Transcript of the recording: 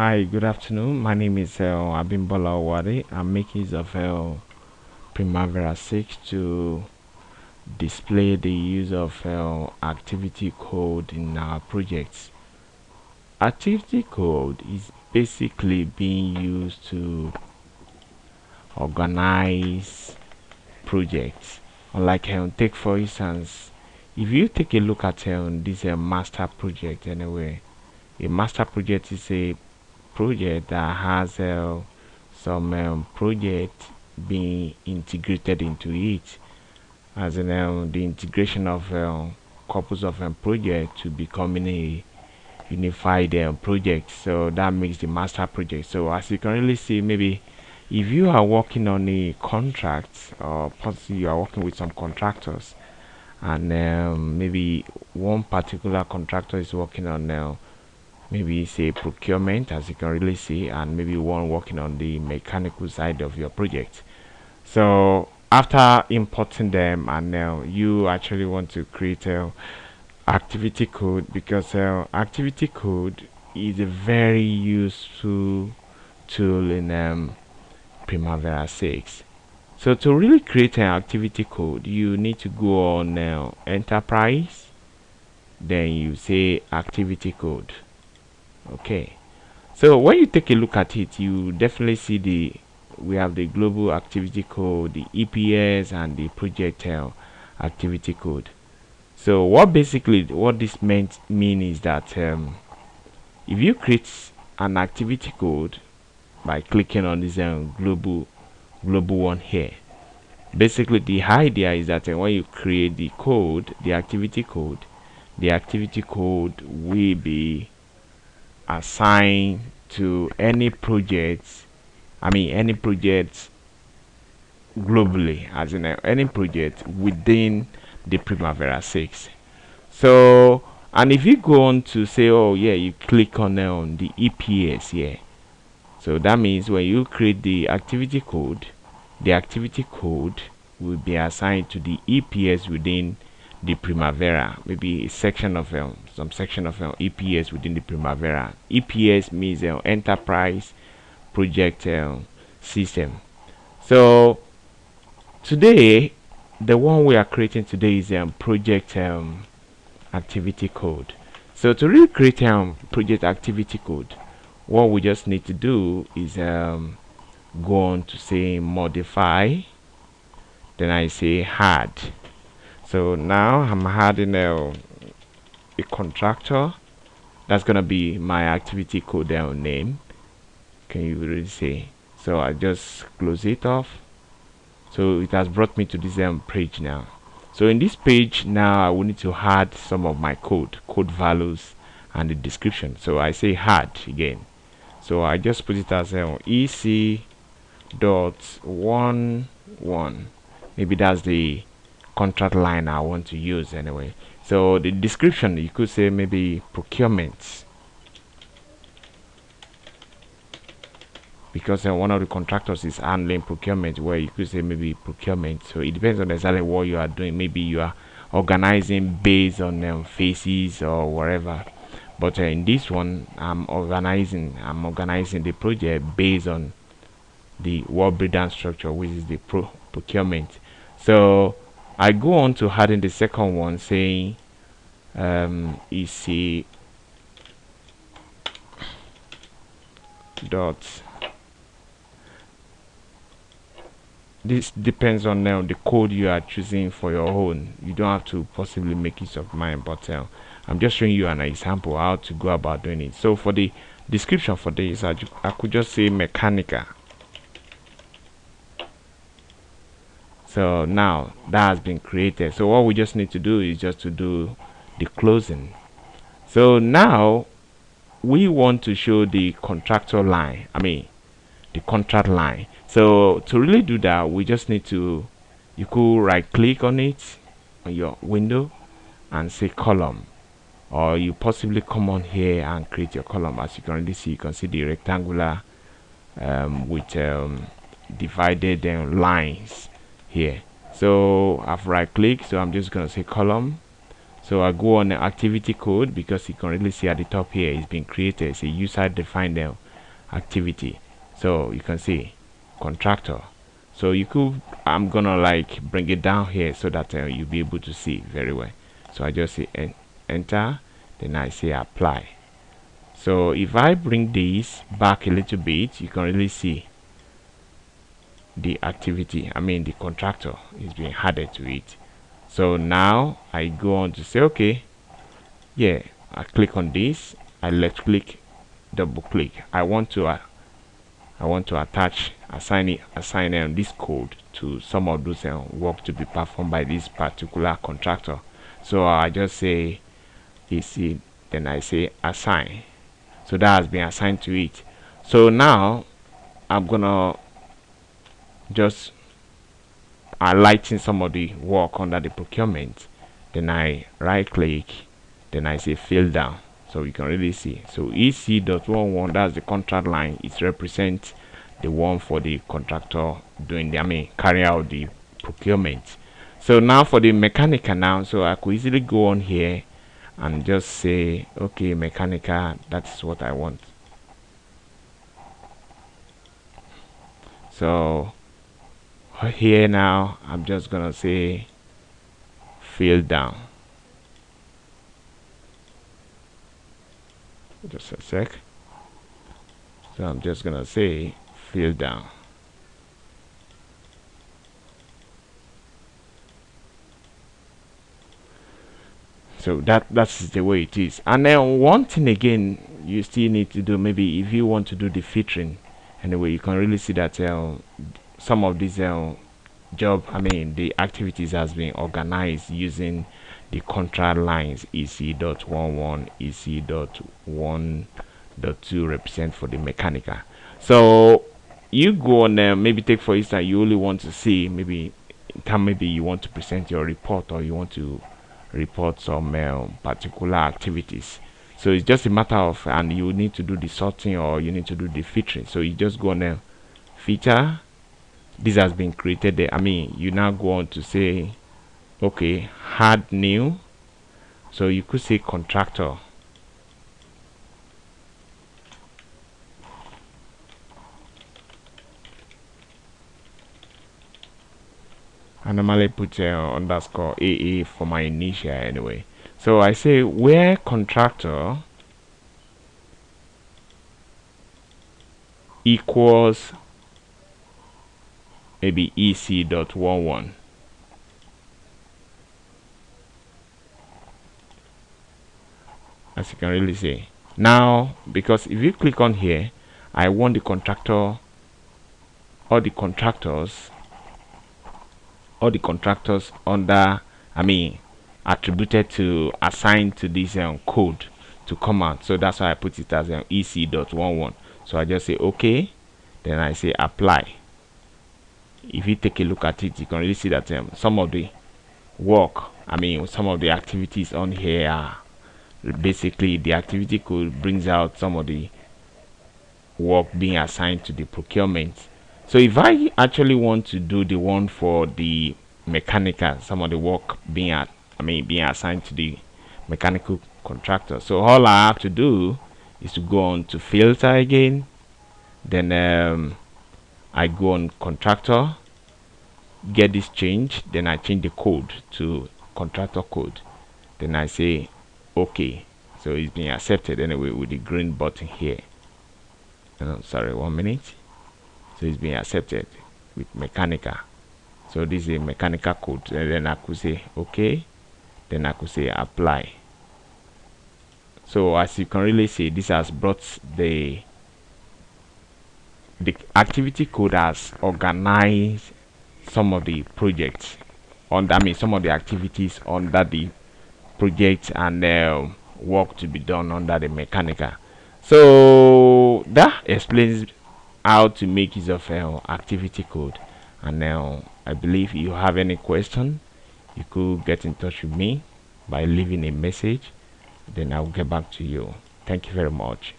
Hi, good afternoon. My name is Abimbola Owari. I'm making use of Primavera 6 to display the use of activity code in our projects. Activity code is basically being used to organize projects. Like take for instance, if you take a look at this master project anyway, a master project is a project that has some project being integrated into it, as in the integration of couples of projects to becoming a unified project. So that makes the master project. So as you can really see, maybe if you are working on a contract, or possibly you are working with some contractors, and maybe one particular contractor is working on maybe say procurement, as you can really see, and maybe one working on the mechanical side of your project. So after importing them, and you actually want to create activity code, because activity code is a very useful tool in Primavera 6. So to really create an activity code, you need to go on enterprise, then you say activity code. Okay, so when you take a look at it, you definitely see we have the global activity code, the EPS, and the project activity code. So what this mean is that if you create an activity code by clicking on this global one here, basically the idea is that when you create the code, the activity code will be assigned to any project. I mean any project globally, as in any project within the Primavera 6. So, and if you go on to say, oh yeah, you click on the EPS here. So that means when you create the activity code will be assigned to the EPS within the Primavera, maybe a section of some section of EPS within the Primavera. EPS means enterprise project system. So today, the one we are creating today is project activity code. So to really create project activity code, what we just need to do is go on to say modify, then I say add. So now I'm adding a contractor. That's gonna be my activity code name. Can you really see? So I just close it off. So it has brought me to this page now. So in this page now, I will need to add some of my code values and the description. So I say add again. So I just put it as ec dot 11. Maybe that's the contract line I want to use anyway. So the description, you could say maybe procurement, because one of the contractors is handling procurement, where you could say maybe procurement. So it depends on exactly what you are doing. Maybe you are organizing based on phases or whatever, but in this one I'm organizing the project based on the work breakdown structure, which is the procurement. So I go on to adding the second one, saying EC dot. This depends on the code you are choosing for your own. You don't have to possibly make use of mine, but I'm just showing you an example how to go about doing it. So for the description for this, I could just say mechanical. So now that has been created. So what we just need to do is just to do the closing. So now we want to show the contractor line, I mean the contract line. So to really do that, we just need to, you could right click on it on your window and say column, or you possibly come on here and create your column. As you can already see, you can see the rectangular with divided lines here. So I've right clicked, so I'm just gonna say column. So I go on the activity code, because you can really see at the top here it's been created. It's a user defined activity. So you can see contractor. So you could, I'm gonna like bring it down here so that you'll be able to see very well. So I just say enter, then I say apply. So if I bring this back a little bit, you can really see the activity, I mean the contractor is being added to it. So now I go on to say okay, yeah, I click on this, I left click, double click. I want to attach, assign this code to some of those work to be performed by this particular contractor. So I just say EC, then I say assign. So that has been assigned to it. So now I'm gonna just highlighting some of the work under the procurement. Then I right click, then I say fill down. So you can really see. So EC.11, that's the contract line. It represents the one for the contractor doing the, I mean, carry out the procurement. So now for the mechanical now, so I could easily go on here and just say, okay, mechanical, that's what I want. So here now, I'm just gonna say fill down. Just a sec. So I'm just gonna say fill down. So that's the way it is. And then one thing again you still need to do, maybe if you want to do the filtering anyway, you can really see that some of these job, I mean the activities has been organized using the contract lines. EC.11, EC.1.2 represent for the mechanical. So you go on maybe take for instance you only want to see maybe maybe you want to present your report or you want to report some particular activities. So it's just a matter of, and you need to do the sorting or you need to do the filtering. So you just go on there, filter. This has been created there. I mean, you now go on to say, okay, add new. So you could say contractor. I normally put underscore AA for my initial anyway. So I say where contractor equals maybe EC.11. As you can really see. Now, because if you click on here, I want the contractor, all the contractors under, I mean, attributed to, assigned to this code to come out. So that's why I put it as EC.11. So I just say okay, then I say apply. If you take a look at it, you can really see that some of the work, I mean some of the activities on here are basically the activity code brings out some of the work being assigned to the procurement. So if I actually want to do the one for the mechanical, some of the work being being assigned to the mechanical contractor, so all I have to do is to go on to filter again, then I go on contractor, get this change, then I change the code to contractor code, then I say okay. So it's being accepted anyway with the green button here. Sorry, 1 minute. So it's being accepted with mechanical. So this is a mechanical code, and then I could say okay, then I could say apply. So as you can really see, this has brought the activity code has organized some of the projects on, I mean some of the activities under the project and work to be done under the mechanical. So that explains how to make use of activity code. And now I believe if you have any question, you could get in touch with me by leaving a message, then I'll get back to you. Thank you very much.